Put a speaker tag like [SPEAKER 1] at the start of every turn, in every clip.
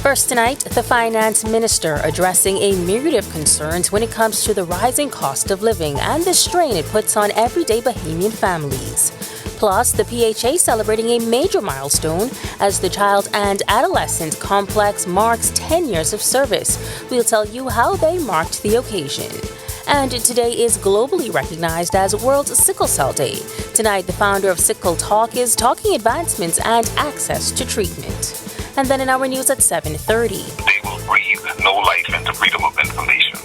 [SPEAKER 1] First tonight, the finance minister addressing a myriad of concerns when it comes to the rising cost of living and the strain it puts on everyday Bahamian families. Plus, the PHA celebrating a major milestone as the Child and Adolescent Complex marks 10 years of service. We'll tell you how they marked the occasion. And today is globally recognized as World Sickle Cell Day. Tonight, the founder of Sickle Talk is talking advancements and access to treatment. And then in our news at 7:30.
[SPEAKER 2] They will breathe no life into freedom of information.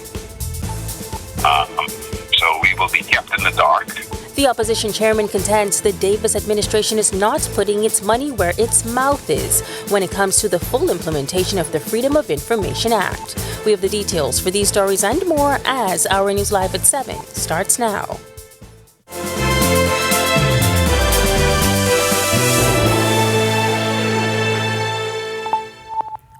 [SPEAKER 2] So we will be kept in the dark.
[SPEAKER 1] The opposition chairman contends the Davis administration is not putting its money where its mouth is when it comes to the full implementation of the Freedom of Information Act. We have the details for these stories and more as Our News Live at 7 starts now.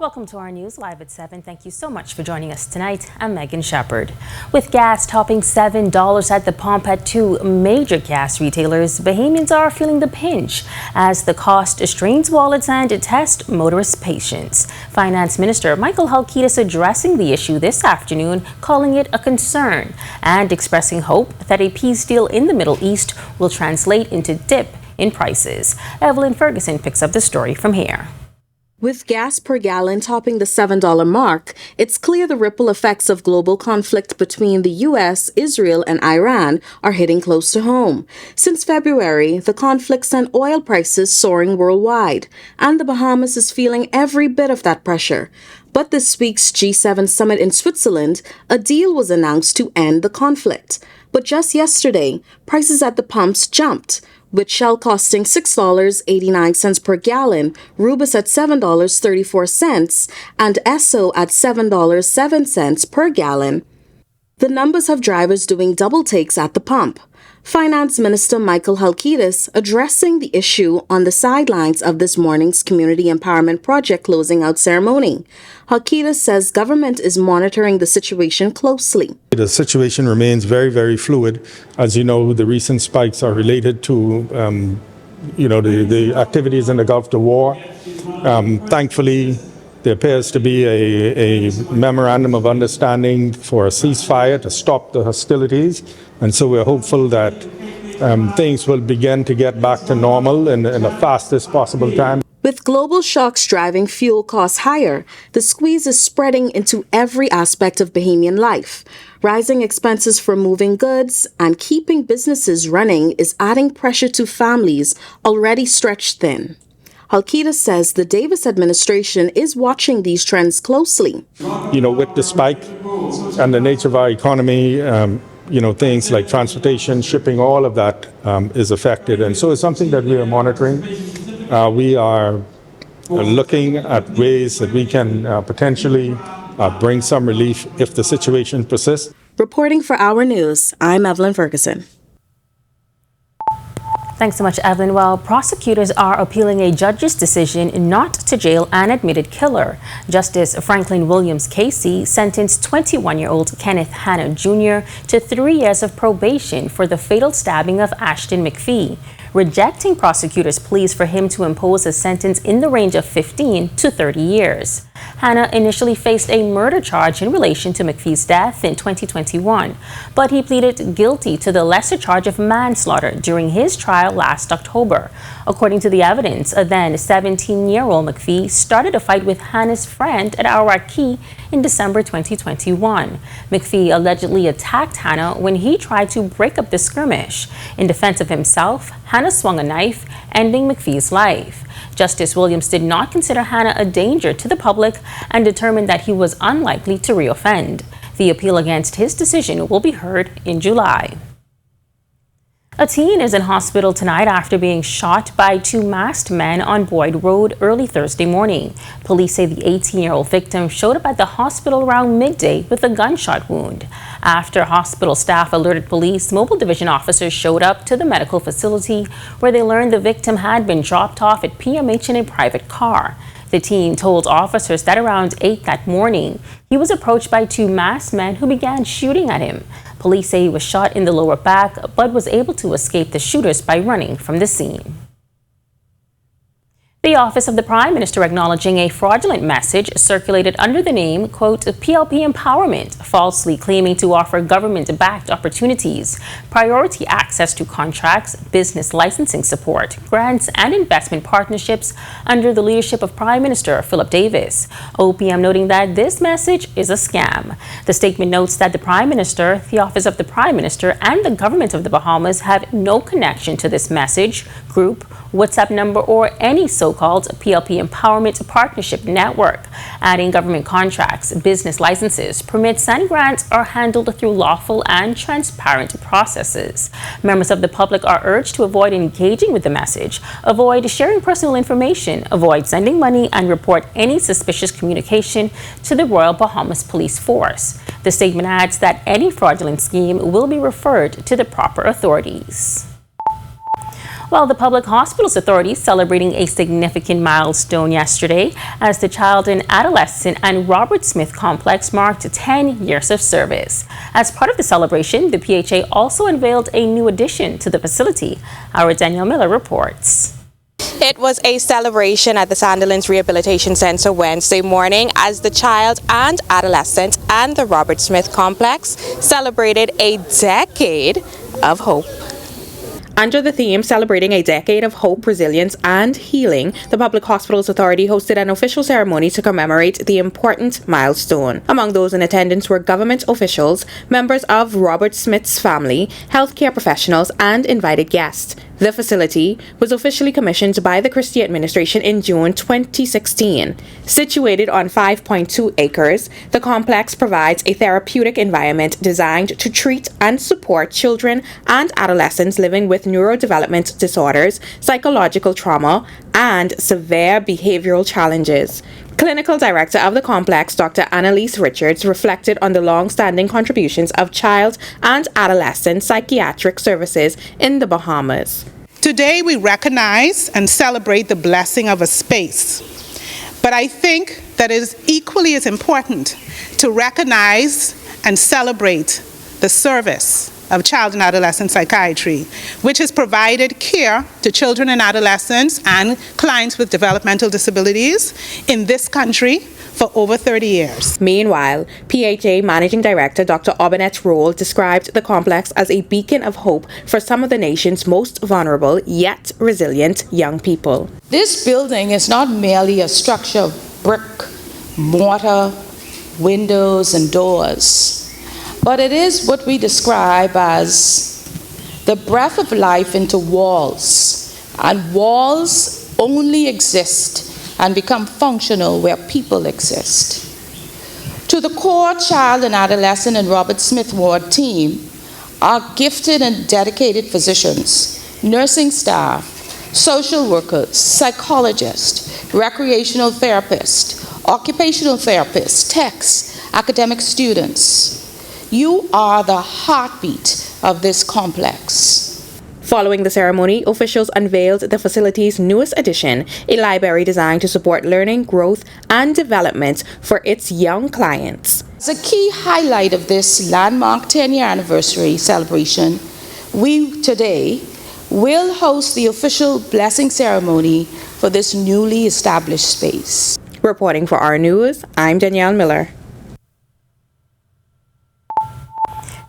[SPEAKER 1] Welcome to our news live at 7. Thank you so much for joining us tonight. I'm Megan Shepard. With gas topping $7 at the pump at two major gas retailers, Bahamians are feeling the pinch as the cost strains wallets and tests motorists' patience. Finance Minister Michael Halkitis addressing the issue this afternoon, calling it a concern and expressing hope that a peace deal in the Middle East will translate into dip in prices. Evelyn Ferguson picks up the story from here.
[SPEAKER 3] With gas per gallon topping the $7 mark, it's clear the ripple effects of global conflict between the U.S., Israel, and Iran are hitting close to home. Since February, the conflict sent oil prices soaring worldwide, and the Bahamas is feeling every bit of that pressure. But this week's G7 summit in Switzerland, a deal was announced to end the conflict. But just yesterday, prices at the pumps jumped, with Shell costing $6.89 per gallon, Rubis at $7.34, and Esso at $7.07 per gallon. The numbers have drivers doing double takes at the pump. Finance Minister Michael Halkitis addressing the issue on the sidelines of this morning's Community Empowerment Project closing out ceremony. Halkitis says government is monitoring the situation closely.
[SPEAKER 4] The situation remains very, very fluid. As you know, the recent spikes are related to, the activities in the Gulf of War. Thankfully, there appears to be a memorandum of understanding for a ceasefire to stop the hostilities. And so we're hopeful that things will begin to get back to normal in the fastest possible time.
[SPEAKER 3] With global shocks driving fuel costs higher, the squeeze is spreading into every aspect of Bahamian life. Rising expenses for moving goods and keeping businesses running is adding pressure to families already stretched thin. Halkitis says the Davis administration is watching these trends closely.
[SPEAKER 4] With the spike and the nature of our economy, things like transportation, shipping, all of that is affected. And so it's something that we are monitoring. We are looking at ways that we can potentially bring some relief if the situation persists.
[SPEAKER 3] Reporting for Our News, I'm Evelyn Ferguson.
[SPEAKER 1] Thanks so much, Evelyn. Well, prosecutors are appealing a judge's decision not to jail an admitted killer. Justice Franklin Williams Casey sentenced 21-year-old Kenneth Hanna Jr. to 3 years of probation for the fatal stabbing of Ashton McPhee, rejecting prosecutors' pleas for him to impose a sentence in the range of 15 to 30 years. Hanna initially faced a murder charge in relation to McPhee's death in 2021, but he pleaded guilty to the lesser charge of manslaughter during his trial last October. According to the evidence, a then 17-year-old McPhee started a fight with Hanna's friend at Ararat Key in December 2021. McPhee allegedly attacked Hanna when he tried to break up the skirmish. In defense of himself, Hanna swung a knife, ending McPhee's life. Justice Williams did not consider Hanna a danger to the public and determined that he was unlikely to reoffend. The appeal against his decision will be heard in July. A teen is in hospital tonight after being shot by two masked men on Boyd Road early Thursday morning. Police say the 18-year-old victim showed up at the hospital around midday with a gunshot wound. After hospital staff alerted police, mobile division officers showed up to the medical facility where they learned the victim had been dropped off at PMH in a private car. The teen told officers that around 8 that morning, he was approached by two masked men who began shooting at him. Police say he was shot in the lower back, but was able to escape the shooters by running from the scene. The Office of the Prime Minister acknowledging a fraudulent message circulated under the name, quote, PLP Empowerment, falsely claiming to offer government-backed opportunities, priority access to contracts, business licensing support, grants, and investment partnerships under the leadership of Prime Minister Philip Davis. OPM noting that this message is a scam. The statement notes that the Prime Minister, the Office of the Prime Minister, and the government of the Bahamas have no connection to this message, group, WhatsApp number, or any so-called PLP Empowerment Partnership Network. Adding government contracts, business licenses, permits, and grants are handled through lawful and transparent processes. Members of the public are urged to avoid engaging with the message, avoid sharing personal information, avoid sending money, and report any suspicious communication to the Royal Bahamas Police Force. The statement adds that any fraudulent scheme will be referred to the proper authorities. Well, the Public Hospitals Authority celebrating a significant milestone yesterday as the Child and Adolescent and Robert Smith Complex marked 10 years of service. As part of the celebration, the PHA also unveiled a new addition to the facility. Our Danielle Miller reports.
[SPEAKER 5] It was a celebration at the Sandilands Rehabilitation Center Wednesday morning as the Child and Adolescent and the Robert Smith Complex celebrated a decade of hope. Under the theme Celebrating a Decade of Hope, Resilience and Healing, the Public Hospitals Authority hosted an official ceremony to commemorate the important milestone. Among those in attendance were government officials, members of Robert Smith's family, healthcare professionals, and invited guests. The facility was officially commissioned by the Christie administration in June 2016. Situated on 5.2 acres, the complex provides a therapeutic environment designed to treat and support children and adolescents living with neurodevelopment disorders, psychological trauma, and severe behavioral challenges. Clinical Director of the complex, Dr. Annalise Richards, reflected on the long-standing contributions of child and adolescent psychiatric services in the Bahamas.
[SPEAKER 6] Today we recognize and celebrate the blessing of a space, but I think that it is equally as important to recognize and celebrate the service of child and adolescent psychiatry, which has provided care to children and adolescents and clients with developmental disabilities in this country for over 30 years.
[SPEAKER 5] Meanwhile, PHA Managing Director Dr. Aubenette Roll described the complex as a beacon of hope for some of the nation's most vulnerable yet resilient young people.
[SPEAKER 7] This building is not merely a structure of brick, mortar, windows, and doors, but it is what we describe as the breath of life into walls, and walls only exist and become functional where people exist. To the core Child and Adolescent and Robert Smith Ward team are gifted and dedicated physicians, nursing staff, social workers, psychologists, recreational therapists, occupational therapists, techs, academic students. You are the heartbeat of this complex.
[SPEAKER 5] Following the ceremony, officials unveiled the facility's newest addition, a library designed to support learning, growth, and development for its young clients.
[SPEAKER 7] As a key highlight of this landmark 10-year anniversary celebration, we today will host the official blessing ceremony for this newly established space.
[SPEAKER 5] Reporting for Our News, I'm Danielle Miller.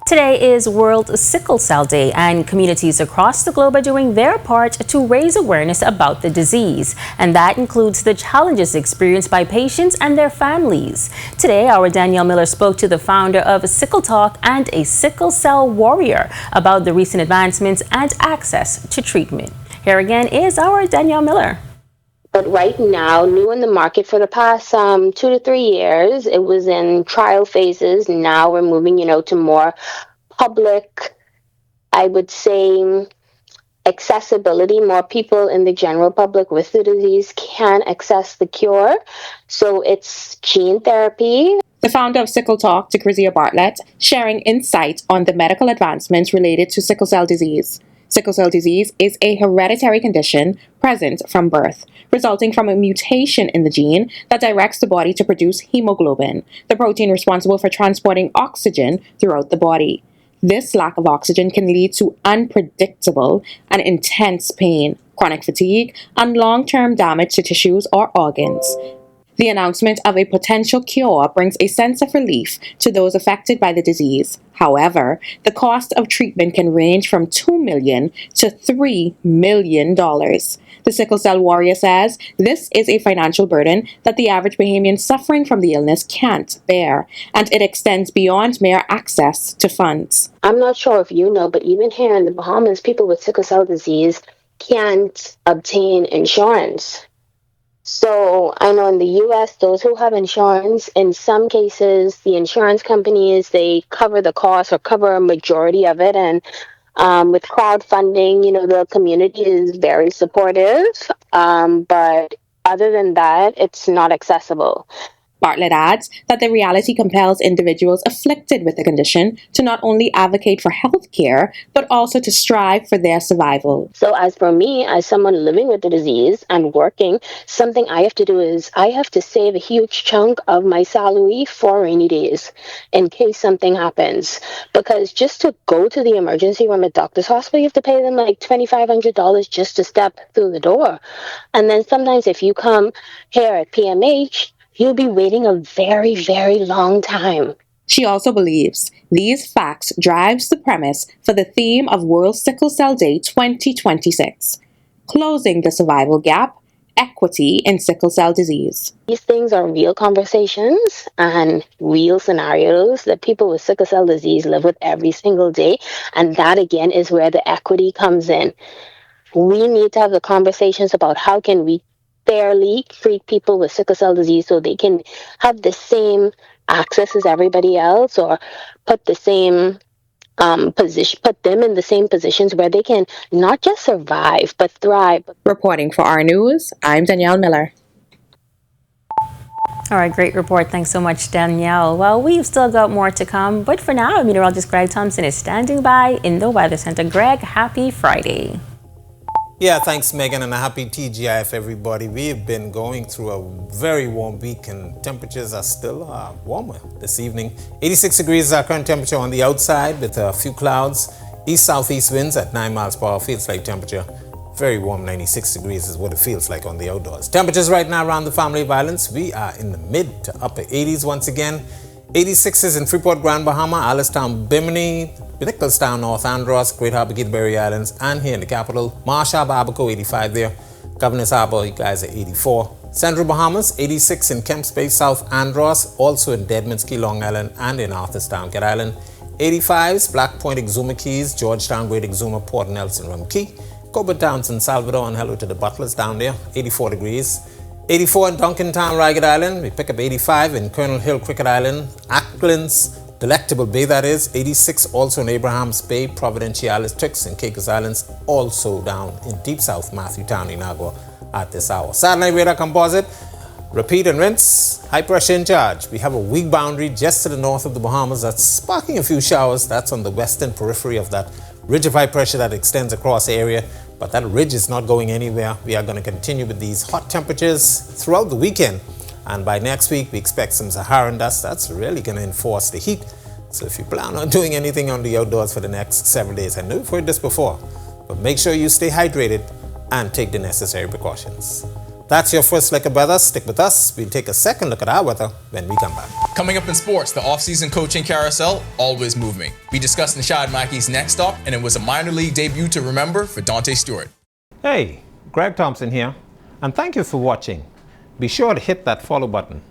[SPEAKER 1] Today is World Sickle Cell Day, and communities across the globe are doing their part to raise awareness about the disease, and that includes the challenges experienced by patients and their families. Today, our Danielle Miller spoke to the founder of Sickle Talk and a sickle cell warrior about the recent advancements and access to treatment. Here again is our Danielle Miller.
[SPEAKER 8] But right now, new in the market for the past 2 to 3 years, it was in trial phases. Now we're moving, to more public, I would say, accessibility. More people in the general public with the disease can access the cure. So it's gene therapy.
[SPEAKER 5] The founder of Sickle Talk, Decrizia Bartlett, sharing insight on the medical advancements related to sickle cell disease. Sickle cell disease is a hereditary condition present from birth, resulting from a mutation in the gene that directs the body to produce hemoglobin, the protein responsible for transporting oxygen throughout the body. This lack of oxygen can lead to unpredictable and intense pain,
[SPEAKER 3] chronic fatigue, and long-term damage to tissues or organs. The announcement of a potential cure brings a sense of relief to those affected by the disease. However, the cost of treatment can range from $2 million to $3 million. The sickle cell warrior says this is a financial burden that the average Bahamian suffering from the illness can't bear, and it extends beyond mere access to funds.
[SPEAKER 8] I'm not sure if you know, but even here in the Bahamas, people with sickle cell disease can't obtain insurance. So I know in the U.S., those who have insurance, in some cases, the insurance companies, they cover the cost or cover a majority of it. And with crowdfunding, the community is very supportive. But other than that, it's not accessible.
[SPEAKER 3] Bartlett adds that the reality compels individuals afflicted with the condition to not only advocate for health care, but also to strive for their survival.
[SPEAKER 8] So as for me, as someone living with the disease and working, something I have to do is I have to save a huge chunk of my salary for rainy days in case something happens. Because just to go to the emergency room at doctor's hospital, you have to pay them like $2,500 just to step through the door. And then sometimes if you come here at PMH, you'll be waiting a very, very long time.
[SPEAKER 3] She also believes these facts drives the premise for the theme of World Sickle Cell Day 2026, closing the survival gap, equity in sickle cell disease.
[SPEAKER 8] These things are real conversations and real scenarios that people with sickle cell disease live with every single day. And that, again, is where the equity comes in. We need to have the conversations about how can we fairly treat people with sickle cell disease so they can have the same access as everybody else, or put the same put them in the same positions where they can not just survive but thrive.
[SPEAKER 3] Reporting for Our News, I'm Danielle Miller.
[SPEAKER 1] All right, great report. Thanks so much, Danielle. Well, we've still got more to come, but for now, meteorologist Greg Thompson is standing by in the Weather Center. Greg, happy Friday.
[SPEAKER 9] Yeah, thanks, Megan, and a happy TGIF, everybody. We've been going through a very warm week, and temperatures are still warmer this evening. 86 degrees is our current temperature on the outside with a few clouds. East-southeast winds at 9 miles per hour. Feels like temperature very warm. 96 degrees is what it feels like on the outdoors. Temperatures right now around the Family of Islands, we are in the mid to upper 80s once again. 86s in Freeport, Grand Bahama, Alistown, Bimini, Nicholstown, North Andros, Great Harbour, Gilberry Islands, and here in the capital, Marsh Harbour, Abaco, 85 there. Governor's Harbour, you guys are 84. Central Bahamas, 86 in Kemps Bay, South Andros, also in Deadman's Key, Long Island, and in Arthurstown, Cat Island. 85s, Black Point, Exuma Keys, Georgetown, Great Exuma, Port Nelson, Rum Key. Coburg Town, San Salvador, and hello to the Butlers down there, 84 degrees. 84 in Duncantown, Ragged Island. We pick up 85 in Colonel Hill, Cricket Island. Ackland's Delectable Bay, that is. 86 also in Abraham's Bay, Providenciales, Turks, and Caicos Islands. Also down in Deep South, Matthew Town, Inagua at this hour. Satellite radar composite. Repeat and rinse. High pressure in charge. We have a weak boundary just to the north of the Bahamas that's sparking a few showers. That's on the western periphery of that ridge of high pressure that extends across the area. But that ridge is not going anywhere. We are going to continue with these hot temperatures throughout the weekend. And by next week, we expect some Saharan dust. That's really going to enforce the heat. So if you plan on doing anything on the outdoors for the next several days, I know you've heard this before, but make sure you stay hydrated and take the necessary precautions. That's your first look at weather. Stick with us. We'll take a second look at our weather when we come back.
[SPEAKER 10] Coming up in sports, the off-season coaching carousel always moving. We discussed Nishad Mackey's next stop, and it was a minor league debut to remember for Dante Stewart.
[SPEAKER 9] Hey, Greg Thompson here, and thank you for watching. Be sure to hit that follow button.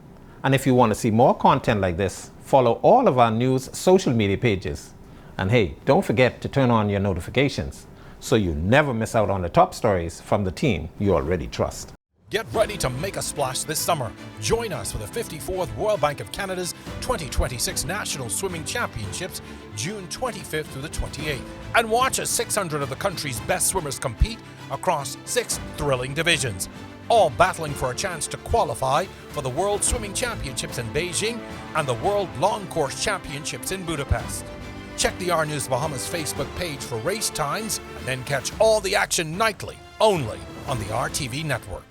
[SPEAKER 9] And if you want to see more content like this, follow all of our news social media pages. And hey, don't forget to turn on your notifications so you never miss out on the top stories from the team you already trust.
[SPEAKER 11] Get ready to make a splash this summer. Join us for the 54th Royal Bank of Canada's 2026 National Swimming Championships, June 25th through the 28th. And watch as 600 of the country's best swimmers compete across 6 thrilling divisions, all battling for a chance to qualify for the World Swimming Championships in Beijing and the World Long Course Championships in Budapest. Check the Our News Bahamas Facebook page for race times and then catch all the action nightly, only on the RTV network.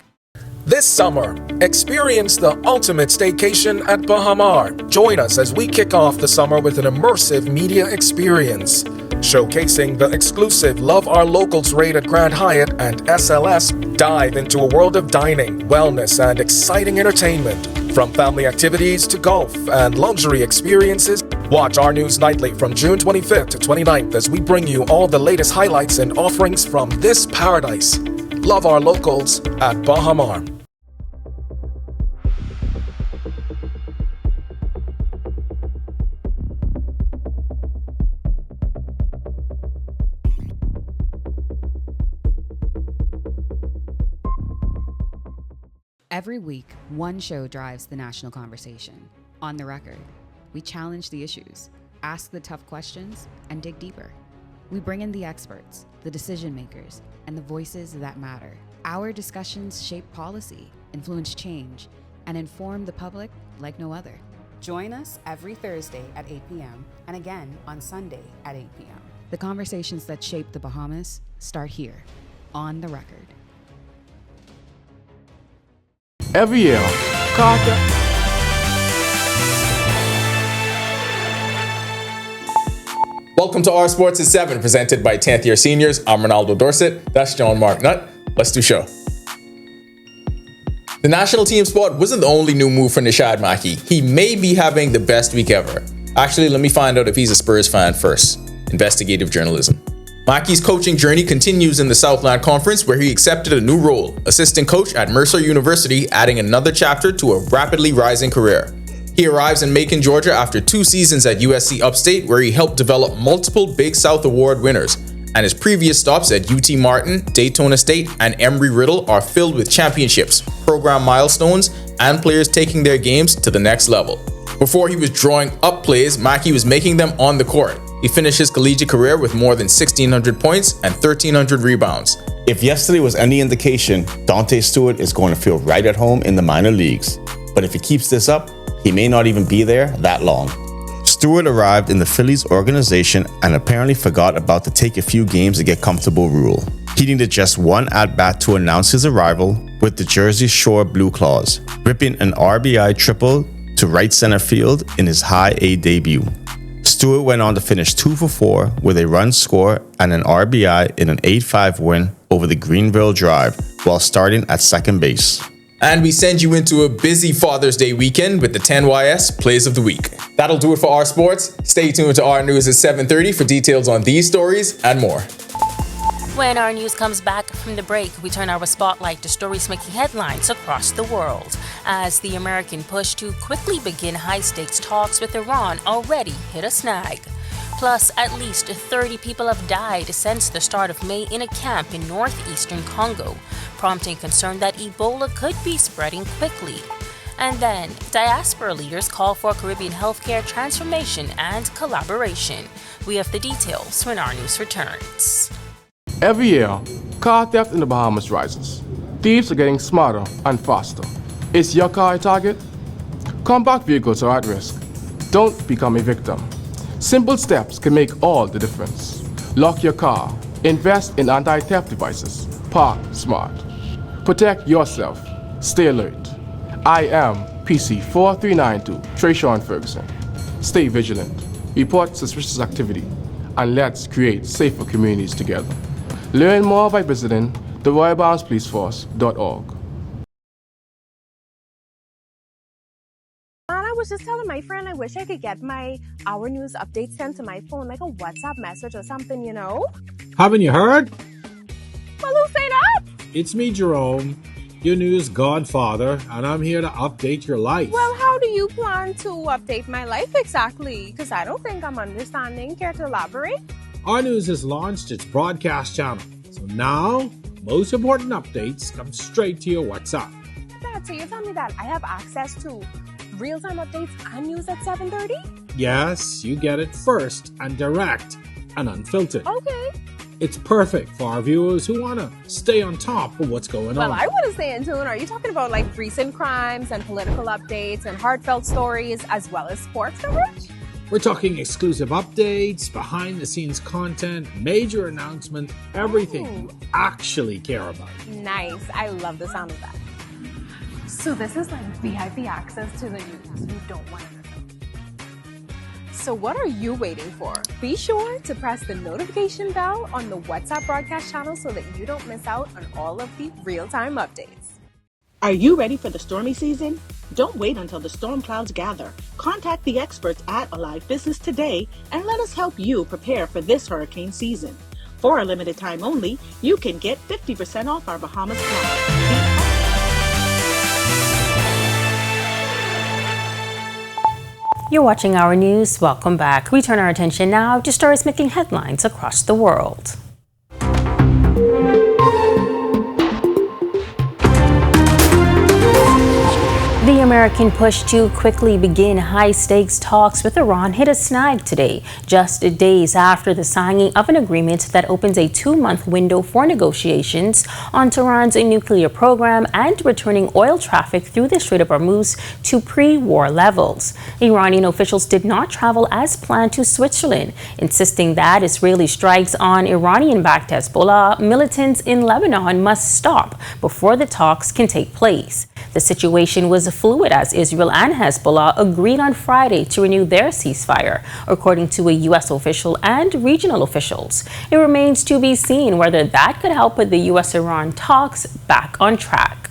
[SPEAKER 12] This summer, experience the ultimate staycation at Bahamar. Join us as we kick off the summer with an immersive media experience. Showcasing the exclusive Love Our Locals raid at Grand Hyatt and SLS, dive into a world of dining, wellness, and exciting entertainment. From family activities to golf and luxury experiences, watch Our News Nightly from June 25th to 29th as we bring you all the latest highlights and offerings from this paradise. Love Our Locals at Bahamas.
[SPEAKER 13] Every week, one show drives the national conversation. On the Record, we challenge the issues, ask the tough questions, and dig deeper. We bring in the experts, the decision makers, and the voices that matter. Our discussions shape policy, influence change, and inform the public like no other. Join us every Thursday at 8 p.m. and again on Sunday at 8 p.m. The conversations that shape the Bahamas start here, on the Record.
[SPEAKER 14] Every year, Carter.
[SPEAKER 10] Welcome to Our Sports at 7, presented by 10th year seniors. I'm Ronaldo Dorset. That's John Mark Nutt. Let's do show. The national team spot wasn't the only new move for Nishad Mackey. He may be having the best week ever. Actually, let me find out if he's a Spurs fan first. Investigative journalism. Mackey's coaching journey continues in the Southland Conference, where he accepted a new role, assistant coach at Mercer University, adding another chapter to a rapidly rising career. He arrives in Macon, Georgia after 2 seasons at USC Upstate, where he helped develop multiple Big South Award winners, and his previous stops at UT Martin, Daytona State, and Embry-Riddle are filled with championships, program milestones, and players taking their games to the next level. Before he was drawing up plays, Mackey was making them on the court. He finished his collegiate career with more than 1,600 points and 1,300 rebounds.
[SPEAKER 15] If yesterday was any indication, Dante Stewart is going to feel right at home in the minor leagues. But if he keeps this up, he may not even be there that long. Stewart arrived in the Phillies organization and apparently forgot about the take a few games to get comfortable rule. He needed just one at-bat to announce his arrival with the Jersey Shore Blue Claws, ripping an RBI triple to right center field in his high A debut. Stewart went on to finish 2 for 4 with a run score and an RBI in an 8-5 win over the Greenville Drive while starting at second base.
[SPEAKER 10] And we send you into a busy Father's Day weekend with the 10YS Plays of the Week. That'll do it for Our Sports. Stay tuned to Our News at 7:30 for details on these stories and more.
[SPEAKER 1] When Our News comes back from the break, we turn our spotlight to stories making headlines across the world, as the American push to quickly begin high-stakes talks with Iran already hit a snag. Plus, at least 30 people have died since the start of May in a camp in northeastern Congo, prompting concern that Ebola could be spreading quickly. And then, diaspora leaders call for Caribbean healthcare transformation and collaboration. We have the details when Our News returns.
[SPEAKER 14] Every year, car theft in the Bahamas rises. Thieves are getting smarter and faster. Is your car a target? Compact vehicles are at risk. Don't become a victim. Simple steps can make all the difference. Lock your car. Invest in anti-theft devices. Park smart. Protect yourself. Stay alert. I am PC 4392 Trayshawn Ferguson. Stay vigilant. Report suspicious activity. And let's create safer communities together. Learn more by visiting the RoyalBahamasPoliceForce.org.
[SPEAKER 16] I was just telling my friend I wish I could get my Our News updates sent to my phone, like a WhatsApp message or something, you know?
[SPEAKER 17] Haven't you heard?
[SPEAKER 16] Well, who say that?
[SPEAKER 17] It's me, Jerome, your news godfather, and I'm here to update your life.
[SPEAKER 16] Well, how do you plan to update my life exactly? Because I don't think I'm understanding. Care to elaborate?
[SPEAKER 17] Our News has launched its broadcast channel, so now most important updates come straight to your WhatsApp.
[SPEAKER 16] Dad, so you tell me that I have access to real-time updates and news at 7:30?
[SPEAKER 17] Yes, you get it first and direct and unfiltered.
[SPEAKER 16] Okay.
[SPEAKER 17] It's perfect for our viewers who want to stay on top of what's going on.
[SPEAKER 16] Well, I want to stay in tune. Are you talking about like recent crimes and political updates and heartfelt stories as well as sports coverage?
[SPEAKER 17] We're talking exclusive updates, behind-the-scenes content, major announcement, everything you actually care about.
[SPEAKER 16] Nice. I love the sound of that. So this is like VIP access to the news you don't want to know. So what are you waiting for? Be sure to press the notification bell on the WhatsApp broadcast channel so that you don't miss out on all of the real-time updates.
[SPEAKER 18] Are you ready for the stormy season? Don't wait until the storm clouds gather. Contact the experts at Alive Business today and let us help you prepare for this hurricane season. For a limited time only, you can get 50% off our Bahamas plan.
[SPEAKER 1] You're watching Our News. Welcome back. We turn our attention now to stories making headlines across the world. The American push to quickly begin high-stakes talks with Iran hit a snag today, just days after the signing of an agreement that opens a 2-month window for negotiations on Tehran's nuclear program and returning oil traffic through the Strait of Hormuz to pre-war levels. Iranian officials did not travel as planned to Switzerland, insisting that Israeli strikes on Iranian-backed Hezbollah militants in Lebanon must stop before the talks can take place. The situation was fluid as Israel and Hezbollah agreed on Friday to renew their ceasefire, according to a U.S. official and regional officials. It remains to be seen whether that could help put the U.S.-Iran talks back on track.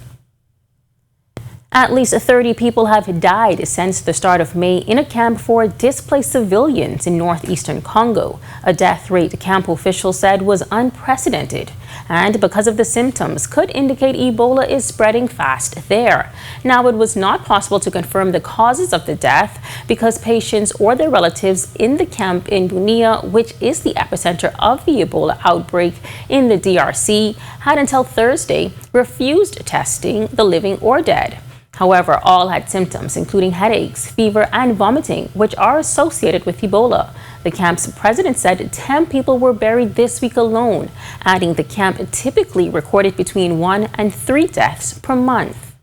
[SPEAKER 1] At least 30 people have died since the start of May in a camp for displaced civilians in northeastern Congo. A death rate camp officials said was unprecedented, and because of the symptoms could indicate Ebola is spreading fast there. Now, it was not possible to confirm the causes of the death because patients or their relatives in the camp in Bunia, which is the epicenter of the Ebola outbreak in the DRC, had until Thursday refused testing the living or dead. However, all had symptoms, including headaches, fever, and vomiting, which are associated with Ebola. The camp's president said 10 people were buried this week alone, adding the camp typically recorded between 1 and 3 deaths per month.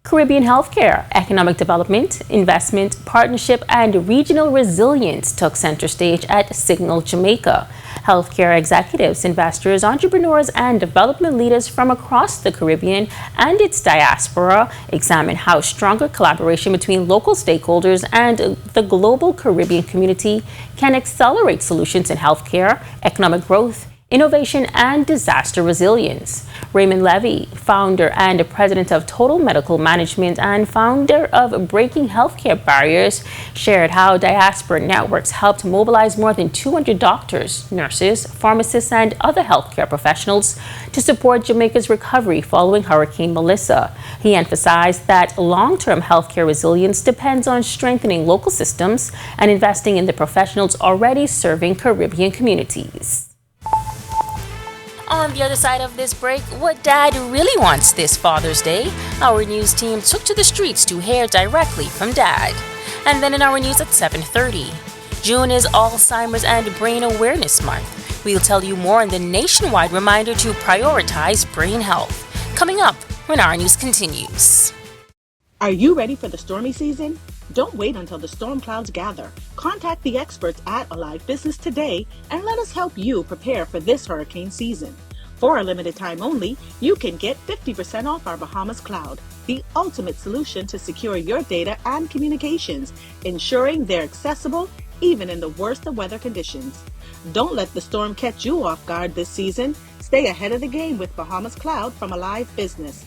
[SPEAKER 1] Caribbean healthcare, economic development, investment, partnership, and regional resilience took center stage at Sickle, Jamaica. Healthcare executives, investors, entrepreneurs, and development leaders from across the Caribbean and its diaspora examined how stronger collaboration between local stakeholders and the global Caribbean community can accelerate solutions in healthcare, economic growth, innovation, and disaster resilience. Raymond Levy, founder and president of Total Medical Management and founder of Breaking Healthcare Barriers, shared how diaspora networks helped mobilize more than 200 doctors, nurses, pharmacists, and other healthcare professionals to support Jamaica's recovery following Hurricane Melissa. He emphasized that long-term healthcare resilience depends on strengthening local systems and investing in the professionals already serving Caribbean communities. On the other side of this break, what dad really wants this Father's Day, our news team took to the streets to hear directly from dad. And then in our news at 7:30, June is Alzheimer's and Brain Awareness Month. We'll tell you more on the nationwide reminder to prioritize brain health. Coming up when our news continues.
[SPEAKER 18] Are you ready for the stormy season? Don't wait until the storm clouds gather. Contact the experts at Alive Business today and let us help you prepare for this hurricane season. For a limited time only, you can get 50% off our Bahamas cloud, the ultimate solution to secure your data and communications, ensuring they're accessible even in the worst of weather conditions. Don't let the storm catch you off guard this season. Stay ahead of the game with Bahamas Cloud from Alive Business.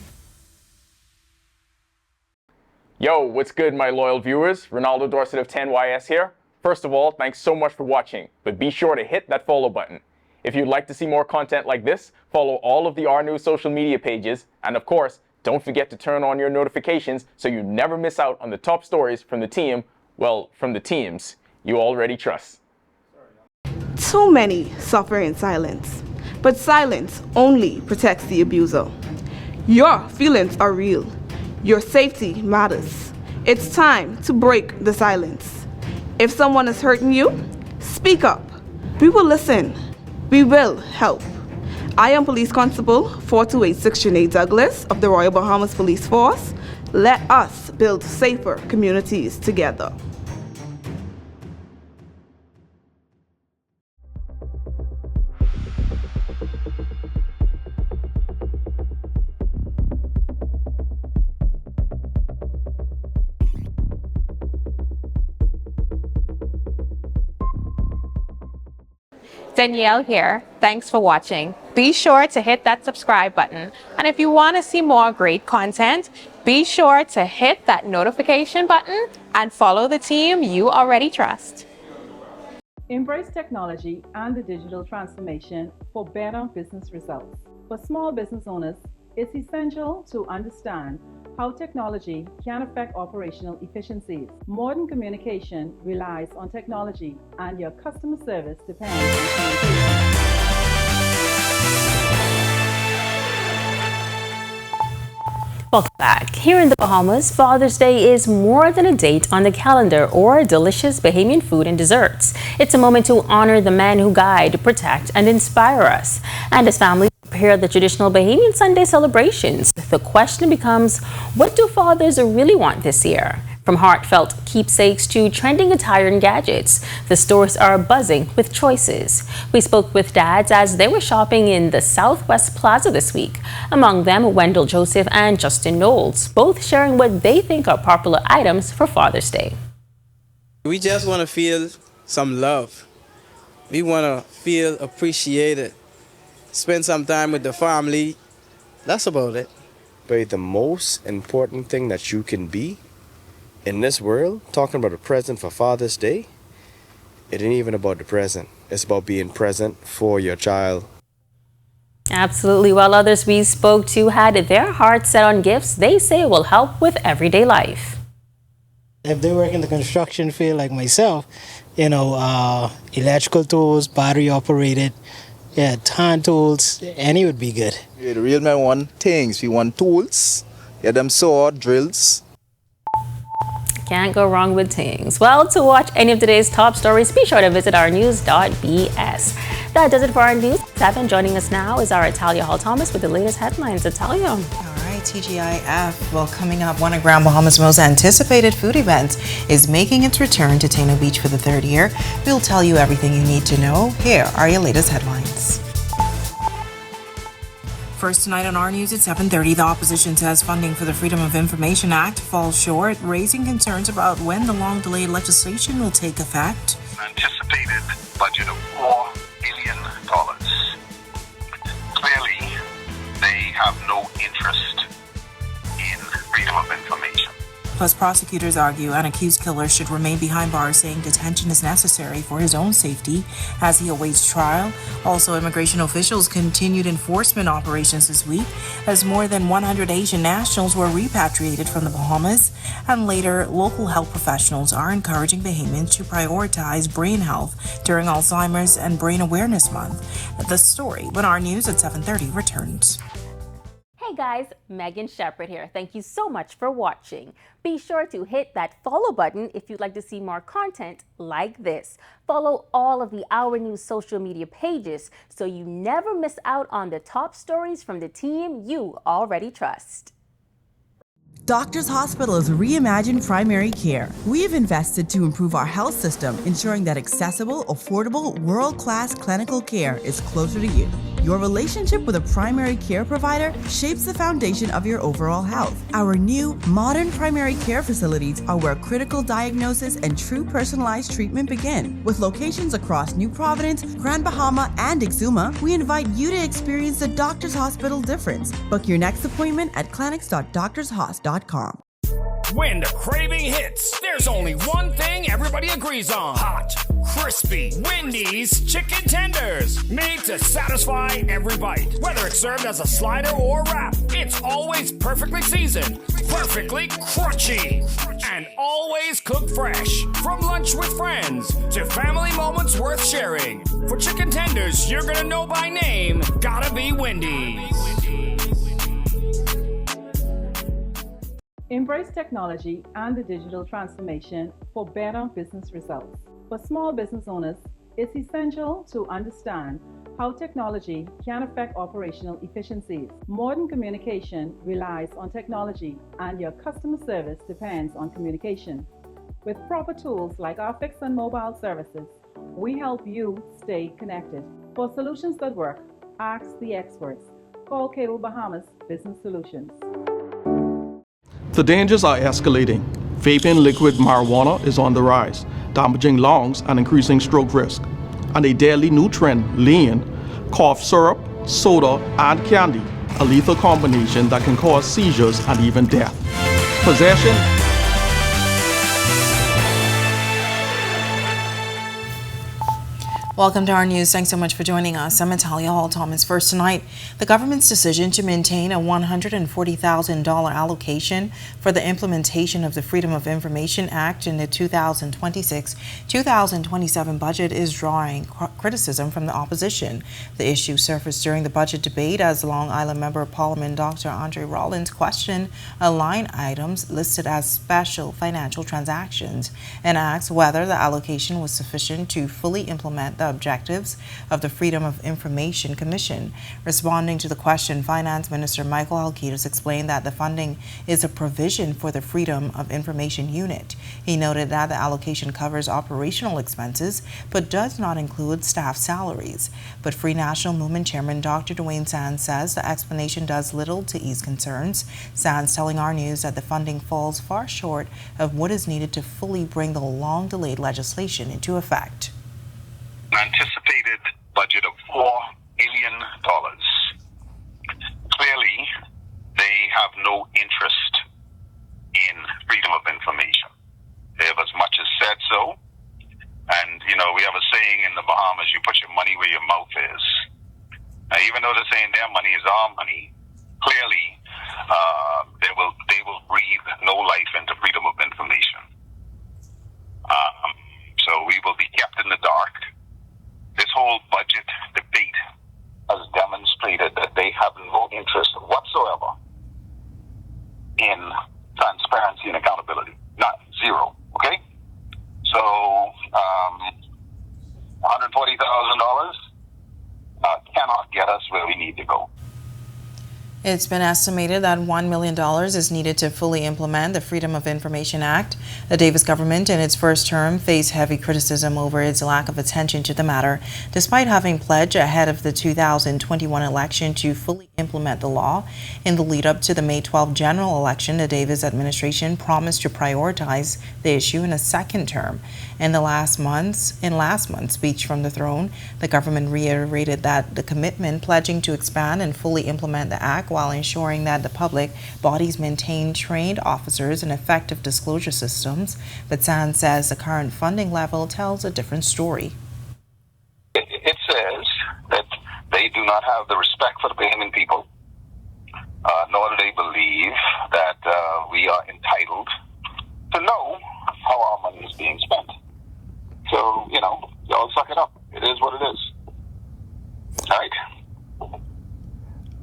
[SPEAKER 10] Yo, what's good, my loyal viewers? Ronaldo Dorset of 10YS here. First of all, thanks so much for watching, but be sure to hit that follow button. If you'd like to see more content like this, follow all of the Our News social media pages, and of course, don't forget to turn on your notifications so you never miss out on the top stories from the team, well, from the teams you already trust.
[SPEAKER 19] Too many suffer in silence, but silence only protects the abuser. Your feelings are real. Your safety matters. It's time to break the silence. If someone is hurting you, speak up. We will listen. We will help. I am Police Constable 4286 Sinead Douglas of the Royal Bahamas Police Force. Let us build safer communities together.
[SPEAKER 5] Danielle here. Thanks for watching. Be sure to hit that subscribe button. And if you want to see more great content, be sure to hit that notification button and follow the team you already trust.
[SPEAKER 20] Embrace technology and the digital transformation for better business results. For small business owners, it's essential to understand how technology can affect operational efficiencies. Modern communication relies on technology, and your customer service depends on communication.
[SPEAKER 1] Welcome back. Here in the Bahamas, Father's Day is more than a date on the calendar or delicious Bahamian food and desserts. It's a moment to honor the men who guide, protect, and inspire us. And as families prepare the traditional Bahamian Sunday celebrations, the question becomes, what do fathers really want this year? From heartfelt keepsakes to trending attire and gadgets, the stores are buzzing with choices. We spoke with dads as they were shopping in the Southwest Plaza this week. Among them, Wendell Joseph and Justin Knowles, both sharing what they think are popular items for Father's Day.
[SPEAKER 21] We just want to feel some love. We want to feel appreciated. Spend some time with the family. That's about it.
[SPEAKER 22] But the most important thing that you can be in this world, talking about a present for Father's Day, it ain't even about the present. It's about being present for your child.
[SPEAKER 1] Absolutely. While others we spoke to had their hearts set on gifts they say will help with everyday life.
[SPEAKER 23] If they work in the construction field like myself, electrical tools, battery operated, hand tools, any would be good.
[SPEAKER 24] The real men want things. We want tools, get them sword, drills.
[SPEAKER 1] Can't go wrong with things. Well, to watch any of today's top stories, be sure to visit ournews.bs. That does it for our news. 7 joining us now is our Italia Hall Thomas with the latest headlines. Italia.
[SPEAKER 25] All right, TGIF. Well, coming up, one of Grand Bahama's most anticipated food events is making its return to Taino Beach for the 3rd year. We'll tell you everything you need to know. Here are your latest headlines. First tonight on our news at 7:30, the opposition says funding for the Freedom of Information Act falls short, raising concerns about when the long-delayed legislation will take effect.
[SPEAKER 2] Anticipated budget of $4 billion. Clearly, they have no interest in freedom of information.
[SPEAKER 25] Plus, prosecutors argue an accused killer should remain behind bars, saying detention is necessary for his own safety as he awaits trial. Also, immigration officials continued enforcement operations this week as more than 100 Asian nationals were repatriated from the Bahamas. And later, local health professionals are encouraging Bahamians to prioritize brain health during Alzheimer's and Brain Awareness Month. The story when our news at 7:30 returns.
[SPEAKER 1] Hey guys, Megan Shepherd here. Thank you so much for watching. Be sure to hit that follow button if you'd like to see more content like this. Follow all of the Our News social media pages so you never miss out on the top stories from the team you already trust.
[SPEAKER 26] Doctors Hospitals reimagine primary care. We've invested to improve our health system, ensuring that accessible, affordable, world-class clinical care is closer to you. Your relationship with a primary care provider shapes the foundation of your overall health. Our new, modern primary care facilities are where critical diagnosis and true personalized treatment begin. With locations across New Providence, Grand Bahama, and Exuma, we invite you to experience the Doctors Hospital difference. Book your next appointment at clinics.doctorshos.com.
[SPEAKER 11] When the craving hits, there's only one thing everybody agrees on. Hot, crispy, Wendy's chicken tenders. Made to satisfy every bite. Whether it's served as a slider or wrap, it's always perfectly seasoned, perfectly crunchy, and always cooked fresh. From lunch with friends to family moments worth sharing. For chicken tenders you're gonna know by name, gotta be Wendy's.
[SPEAKER 20] Embrace technology and the digital transformation for better business results. For small business owners, it's essential to understand how technology can affect operational efficiencies. Modern communication relies on technology, and your customer service depends on communication. With proper tools like our fixed and mobile services, we help you stay connected. For solutions that work, ask the experts. Call Cable Bahamas Business Solutions.
[SPEAKER 14] The dangers are escalating. Vaping liquid marijuana is on the rise, damaging lungs and increasing stroke risk. and a deadly new trend, lean, cough syrup, soda, and candy, a lethal combination that can cause seizures and even death. Possession.
[SPEAKER 25] Welcome to our news. Thanks so much for joining us. I'm Natalia Hall-Thomas. First tonight, the government's decision to maintain a $140,000 allocation for the implementation of the Freedom of Information Act in the 2026-2027 budget is drawing criticism from the opposition. The issue surfaced during the budget debate as Long Island Member of Parliament Dr. Andre Rollins questioned line items listed as special financial transactions and asked whether the allocation was sufficient to fully implement the objectives of the Freedom of Information Commission. Responding to the question, Finance Minister Michael Alquitas explained that the funding is a provision for the Freedom of Information Unit. He noted that the allocation covers operational expenses but does not include staff salaries. But Free National Movement Chairman Dr. Dwayne Sands says the explanation does little to ease concerns. Sands telling Our News that the funding falls far short of what is needed to fully bring the long-delayed legislation into effect.
[SPEAKER 2] An anticipated budget of $4 billion. Clearly, they have no interest in freedom of information. They have as much as said so. And, you know, we have a saying in the Bahamas, you put your money where your mouth is. Now, even though they're saying their money is our money, clearly they will breathe no life into freedom of information. So we will be kept in the dark. This whole budget debate has demonstrated that they have no interest whatsoever in transparency and accountability. Not zero, okay? So, $140,000 cannot get us where we need to go.
[SPEAKER 25] It's been estimated that $1 million is needed to fully implement the Freedom of Information Act. The Davis government in its first term faced heavy criticism over its lack of attention to the matter, despite having pledged ahead of the 2021 election to fully implement the law. In the lead up to the May 12 general election, the Davis administration promised to prioritize the issue in a second term. In last month's speech from the throne, the government reiterated that the commitment pledging to expand and fully implement the act while ensuring that the public bodies maintain trained officers and effective disclosure systems. But Sands says the current funding level tells a different story.
[SPEAKER 2] It says that they do not have the respect for the Bahamian people, nor do they believe that we are entitled to know how our money is being spent. So, you know, y'all suck it up. It is what it is. All right?